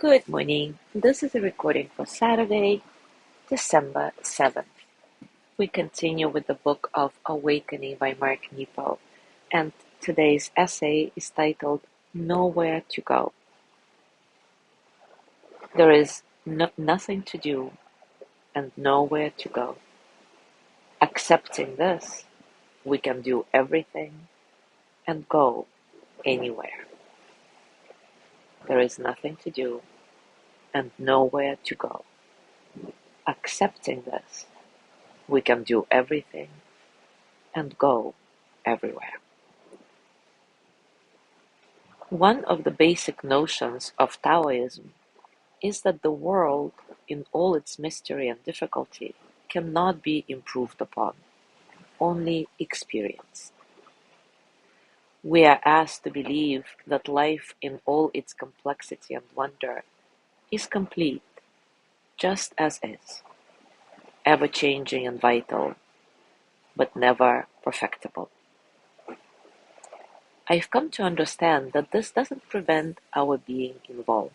Good morning. This is a recording for Saturday, December 7th. We continue with the book of Awakening by Mark Nepo, and today's essay is titled Nowhere to Go. There is nothing to do and nowhere to go. Accepting this, we can do everything and go anywhere. There is nothing to do and nowhere to go. Accepting this, we can do everything and go everywhere. One of the basic notions of Taoism is that the world, in all its mystery and difficulty, cannot be improved upon, only experienced. We are asked to believe that life in all its complexity and wonder is complete, just as is, ever-changing and vital, but never perfectible. I've come to understand that this doesn't prevent our being involved.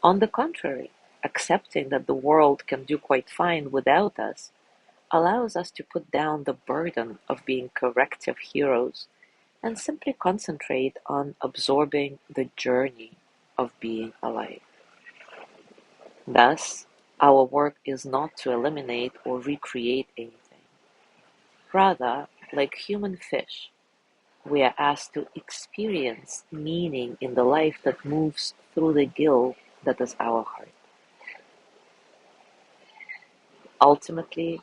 On the contrary, accepting that the world can do quite fine without us allows us to put down the burden of being corrective heroes and simply concentrate on absorbing the journey of being alive. Thus, our work is not to eliminate or recreate anything. Rather, like human fish, we are asked to experience meaning in the life that moves through the gill that is our heart. Ultimately,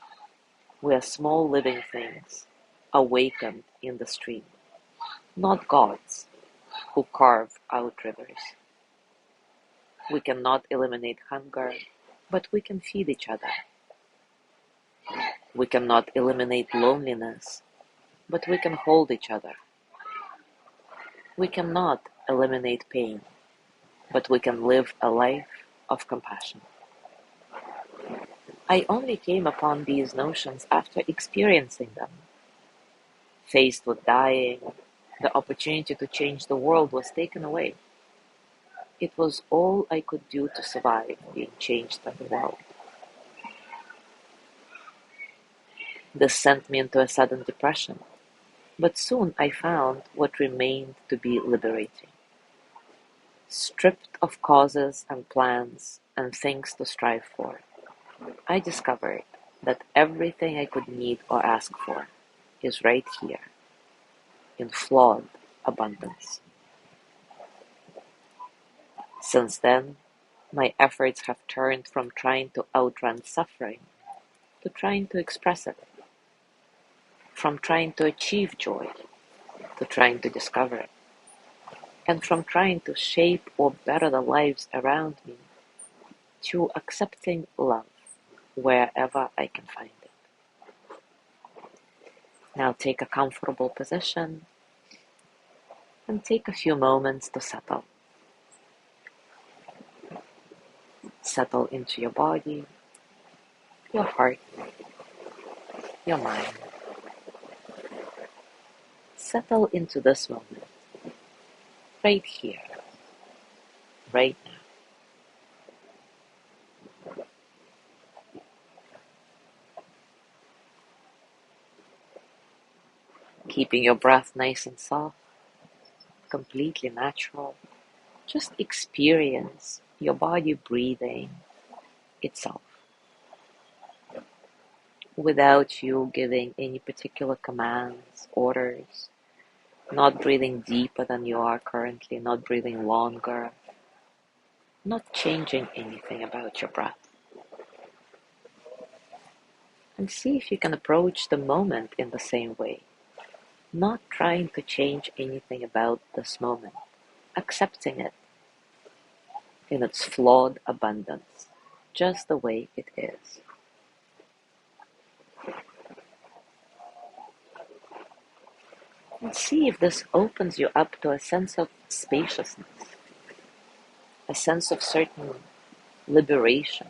we are small living things, awakened in the stream, not gods who carve out rivers. We cannot eliminate hunger, but we can feed each other. We cannot eliminate loneliness, but we can hold each other. We cannot eliminate pain, but we can live a life of compassion. I only came upon these notions after experiencing them. Faced with dying, the opportunity to change the world was taken away. It was all I could do to survive being changed by the world. This sent me into a sudden depression, but soon I found what remained to be liberating. Stripped of causes and plans and things to strive for, I discovered that everything I could need or ask for is right here, in flawed abundance. Since then, my efforts have turned from trying to outrun suffering to trying to express it, from trying to achieve joy to trying to discover it, and from trying to shape or better the lives around me to accepting love wherever I can find it. Now take a comfortable position and take a few moments to settle. Settle into your body, your heart, your mind. Settle into this moment, right here, right now. Keeping your breath nice and soft, completely natural. Just experience your body breathing itself without you giving any particular commands, orders, not breathing deeper than you are currently, not breathing longer, not changing anything about your breath. And see if you can approach the moment in the same way, not trying to change anything about this moment, accepting it in its flawed abundance, just the way it is. And see if this opens you up to a sense of spaciousness, a sense of certain liberation,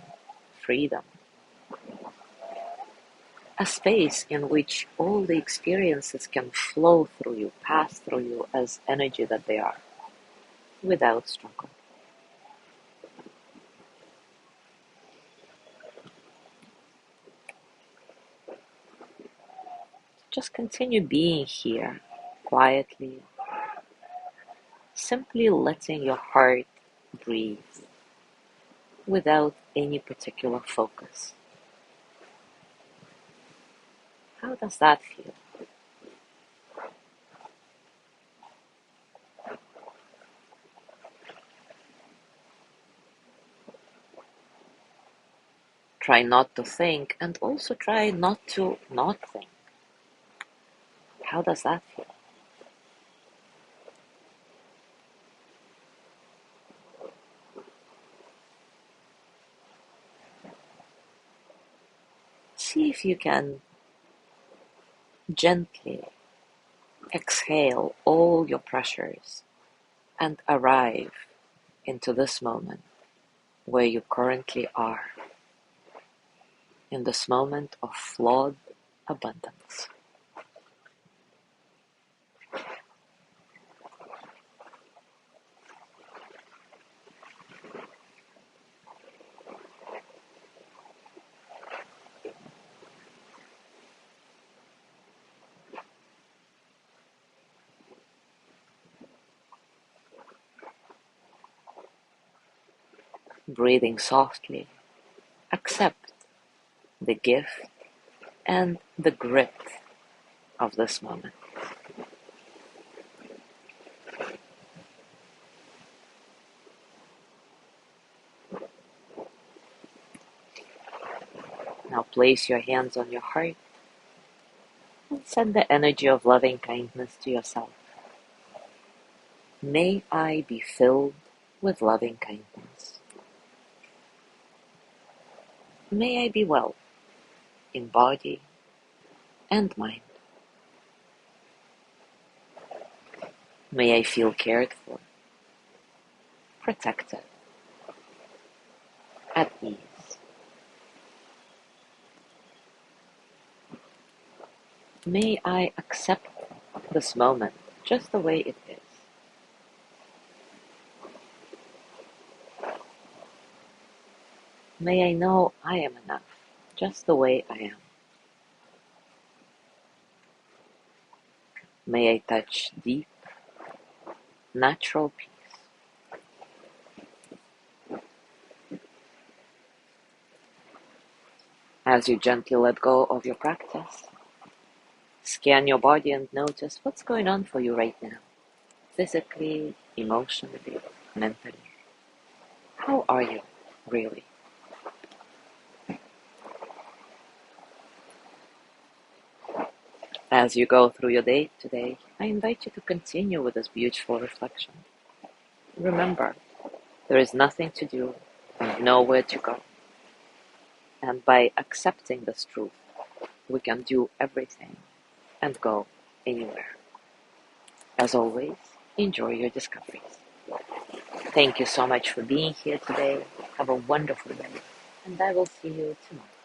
freedom, a space in which all the experiences can flow through you, pass through you as energy that they are, without struggle. Just continue being here quietly, simply letting your heart breathe without any particular focus. How does that feel? Try not to think and also try not to not think. How does that feel? See if you can gently exhale all your pressures and arrive into this moment where you currently are, in this moment of flawed abundance. Breathing softly, accept the gift and the grit of this moment. Now place your hands on your heart and send the energy of loving kindness to yourself. May I be filled with loving kindness. May I be well in body and mind. May I feel cared for, protected, at ease. May I accept this moment just the way it is. May I know I am enough just the way I am. May I touch deep, natural peace. As you gently let go of your practice, scan your body and notice what's going on for you right now, physically, emotionally, mentally. How are you, really? As you go through your day today, I invite you to continue with this beautiful reflection. Remember, there is nothing to do and nowhere to go. And by accepting this truth, we can do everything and go anywhere. As always, enjoy your discoveries. Thank you so much for being here today. Have a wonderful day, and I will see you tomorrow.